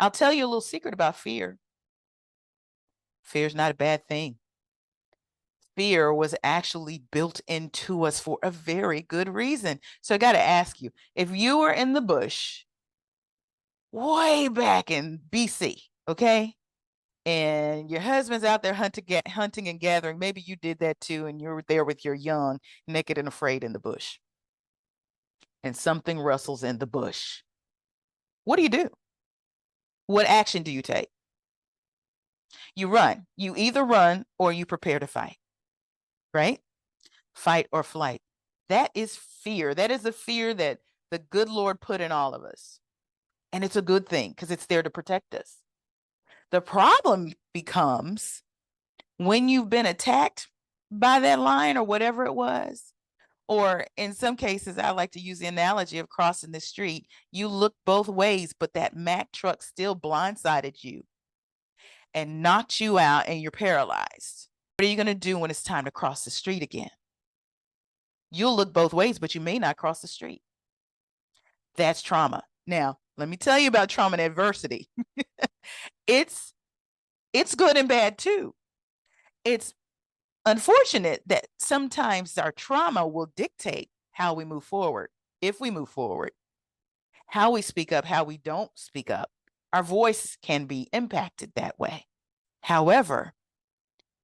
I'll tell you a little secret about fear. Fear is not a bad thing. Fear was actually built into us for a very good reason. So I got to ask you, if you were in the bush way back in BC, okay? And your husband's out there hunting and gathering. Maybe you did that too, and you're there with your young, naked and afraid in the bush. And something rustles in the bush. What do you do? What action do you take? You run. You either run or you prepare to fight, right? Fight or flight. That is fear. That is the fear that the good Lord put in all of us. And it's a good thing because it's there to protect us. The problem becomes when you've been attacked by that lion or whatever it was, or in some cases, I like to use the analogy of crossing the street. You look both ways, but that Mack truck still blindsided you and knocked you out and you're paralyzed. What are you going to do when it's time to cross the street again? You'll look both ways, but you may not cross the street. That's trauma. Now, let me tell you about trauma and adversity. it's good and bad too. It's unfortunate that sometimes our trauma will dictate how we move forward, if we move forward, how we speak up, how we don't speak up. Our voice can be impacted that way. However,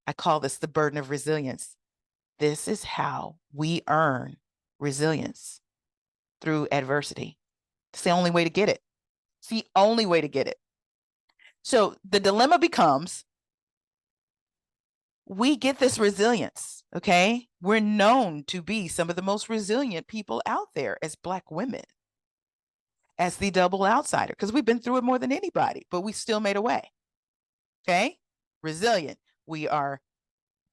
I call this the burden of resilience. This is how we earn resilience, through adversity. It's the only way to get it. It's the only way to get it. So the dilemma becomes, we get this resilience, okay? We're known to be some of the most resilient people out there as Black women, as the double outsider, because we've been through it more than anybody, but we still made a way, okay? Resilient. We are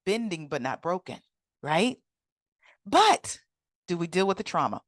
bending but not broken, right? But do we deal with the trauma?